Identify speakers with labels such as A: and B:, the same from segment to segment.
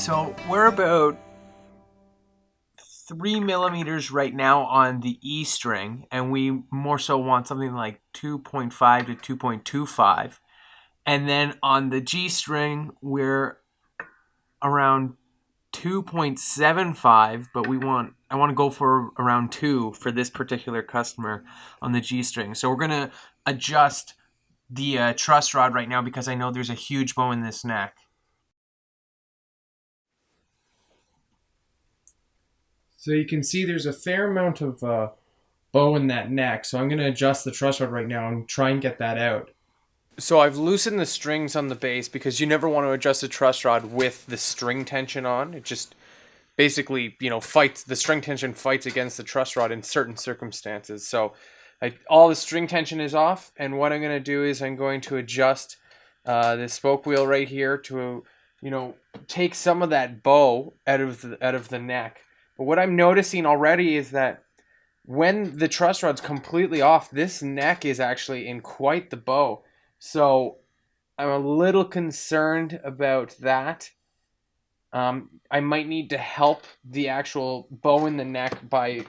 A: So we're about 3 millimeters right now on the E string, and we more so want something like 2.5 to 2.25. And then on the G string, we're around 2.75, but I want to go for around 2 for this particular customer on the G string. So we're going to adjust the truss rod right now because I know there's a huge bow in this neck. So you can see there's a fair amount of bow in that neck. So I'm going to adjust the truss rod right now and try and get that out. So I've loosened the strings on the base because you never want to adjust a truss rod with the string tension on. It just basically, fights, the string tension fights against the truss rod in certain circumstances. So all the string tension is off, and what I'm going to do is I'm going to adjust the spoke wheel right here to, take some of that bow out of the neck. But what I'm noticing already is that when the truss rod's completely off, this neck is actually in quite the bow. So I'm a little concerned about that. I might need to help the actual bow in the neck by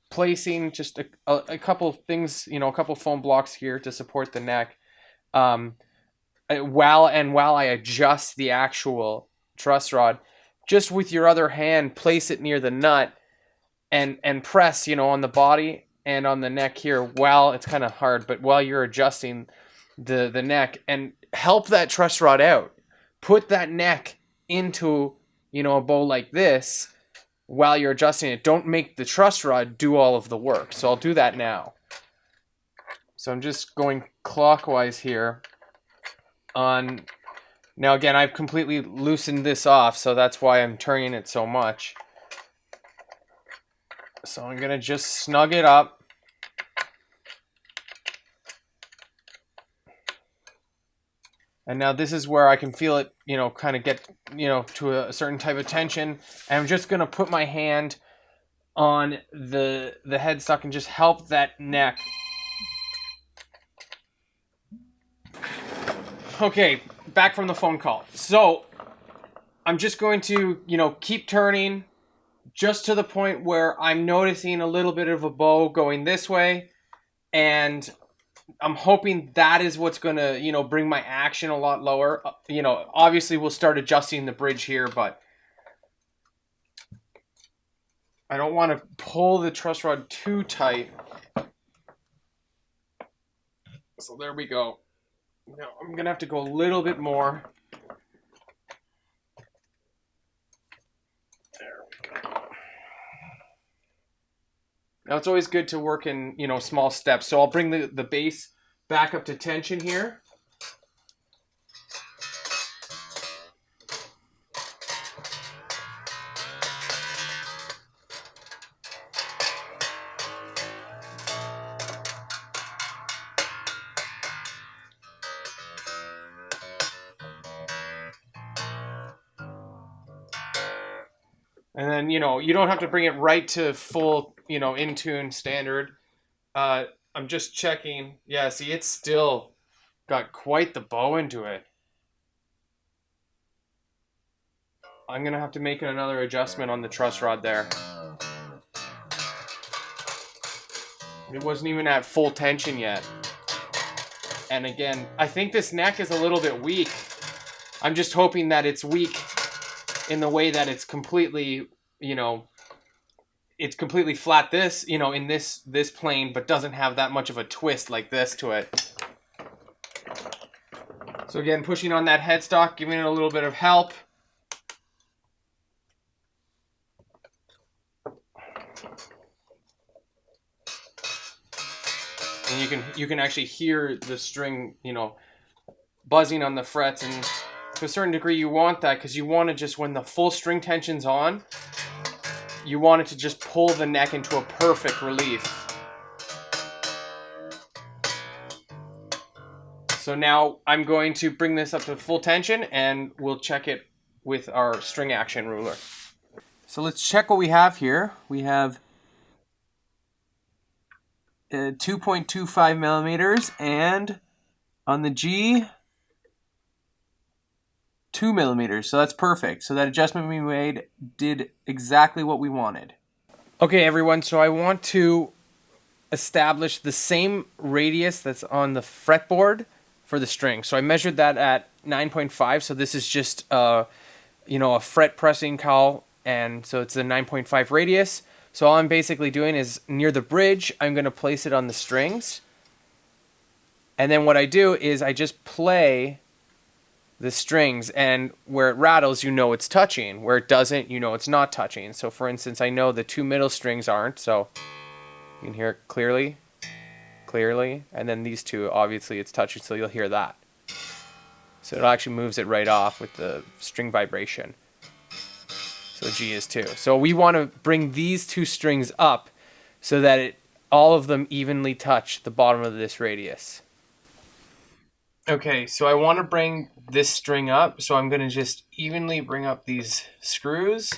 A: placing just a couple of things, a couple foam blocks here to support the neck. While I adjust the actual truss rod, just with your other hand, place it near the nut and press, on the body and on the neck here. While it's kind of hard, but while you're adjusting the neck, and help that truss rod out. Put that neck into, a bow like this while you're adjusting it. Don't make the truss rod do all of the work. So I'll do that now. So I'm just going clockwise here on. Now again, I've completely loosened this off, so that's why I'm turning it so much. So I'm going to just snug it up. And now this is where I can feel it, kind of get, to a certain type of tension. And I'm just going to put my hand on the headstock and just help that neck. Okay, back from the phone call. So I'm just going to, keep turning just to the point where I'm noticing a little bit of a bow going this way. And I'm hoping that is what's going to, bring my action a lot lower. Obviously we'll start adjusting the bridge here, but I don't want to pull the truss rod too tight. So there we go. Now I'm going to have to go a little bit more. There we go. Now it's always good to work in, small steps. So I'll bring the base back up to tension here. And then, you don't have to bring it right to full, in tune standard. I'm just checking. Yeah, see, it's still got quite the bow into it. I'm going to have to make another adjustment on the truss rod there. It wasn't even at full tension yet. And again, I think this neck is a little bit weak. I'm just hoping that it's weak in the way that it's completely, it's completely flat this, in this plane, but doesn't have that much of a twist like this to it. So again, pushing on that headstock, giving it a little bit of help. And you can actually hear the string, buzzing on the frets, and to a certain degree you want that because you want to just, when the full string tension's on, you want it to just pull the neck into a perfect relief. So now I'm going to bring this up to full tension and we'll check it with our string action ruler. So let's check what we have here. We have 2.25 millimeters, and on the G, 2 millimeters, so that's perfect. So that adjustment we made did exactly what we wanted. Okay, everyone, so I want to establish the same radius that's on the fretboard for the string. So I measured that at 9.5, so this is just a fret pressing cowel, and so it's a 9.5 radius. So all I'm basically doing is near the bridge, I'm going to place it on the strings. And then what I do is I just play the strings, and where it rattles, you know it's touching. Where it doesn't, you know it's not touching. So for instance, I know the 2 middle strings aren't, so you can hear it clearly, and then these two, obviously it's touching, so you'll hear that. So it actually moves it right off with the string vibration. So G is 2. So we want to bring these 2 strings up so that all of them evenly touch the bottom of this radius. Okay, so I want to bring this string up, so I'm going to just evenly bring up these screws.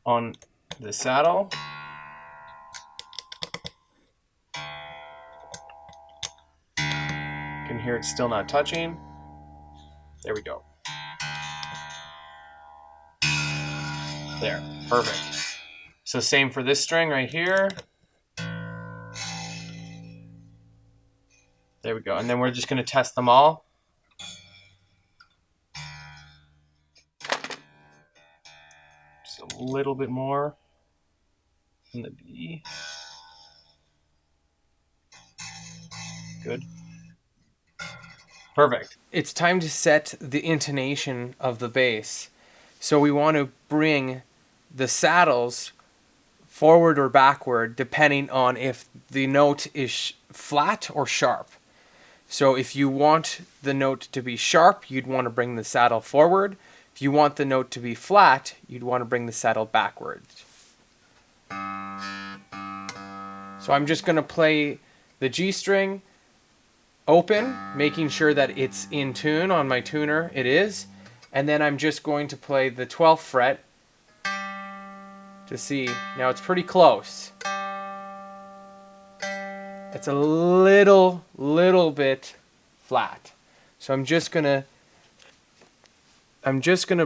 A: On the saddle. You can hear it's still not touching. There we go. There, perfect. So same for this string right here. There we go. And then we're just going to test them all. Just a little bit more on the B. Good. Perfect. It's time to set the intonation of the bass. So we want to bring the saddles forward or backward depending on if the note is flat or sharp. So if you want the note to be sharp, you'd want to bring the saddle forward. If you want the note to be flat, you'd want to bring the saddle backwards. So I'm just going to play the G string open, making sure that it's in tune on my tuner. It is. And then I'm just going to play the 12th fret to see. Now it's pretty close. It's a little bit flat. So I'm just gonna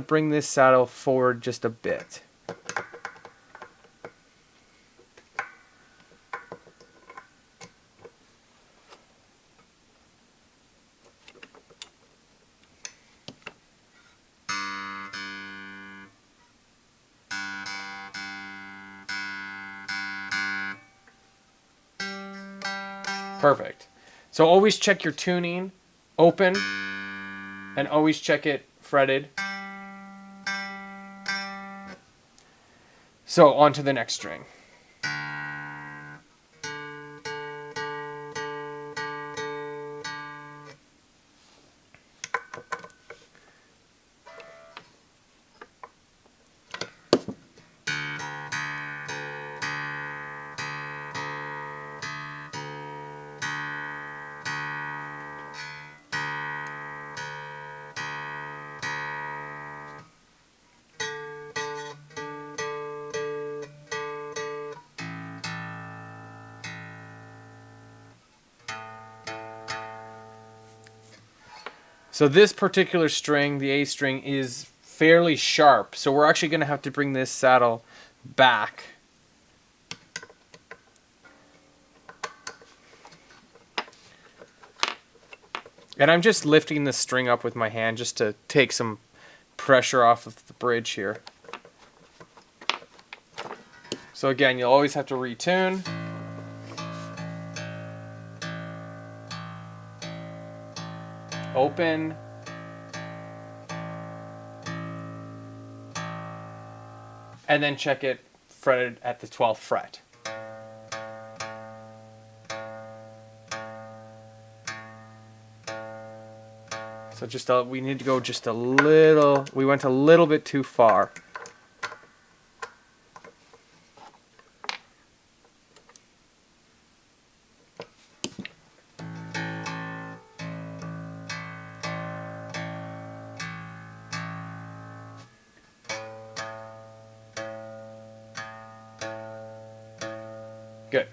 A: bring this saddle forward just a bit. Perfect. So always check your tuning open and always check it fretted. So on to the next string. So this particular string, the A string, is fairly sharp. So we're actually going to have to bring this saddle back. And I'm just lifting the string up with my hand just to take some pressure off of the bridge here. So again, you'll always have to retune. Open. And then check it fretted at the 12th fret. So we need to go just a little, we went a little bit too far. Good.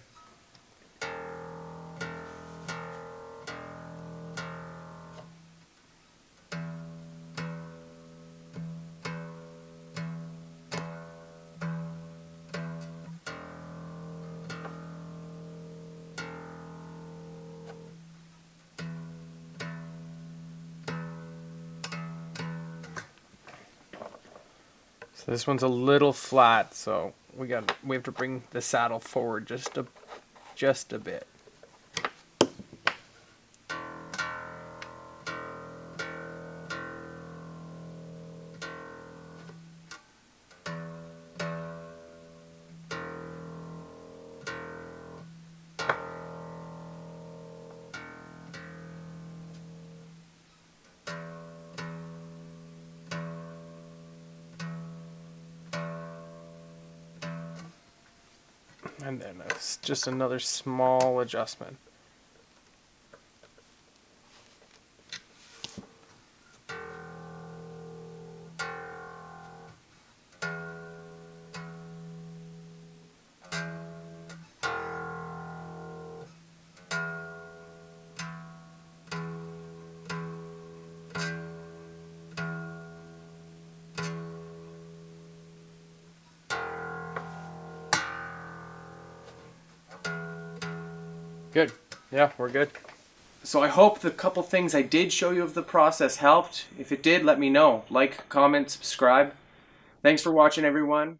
A: So this one's a little flat, so we have to bring the saddle forward just a bit. And then it's just another small adjustment. Good. Yeah, we're good. So I hope the couple things I did show you of the process helped. If it did, let me know. Like, comment, subscribe. Thanks for watching, everyone.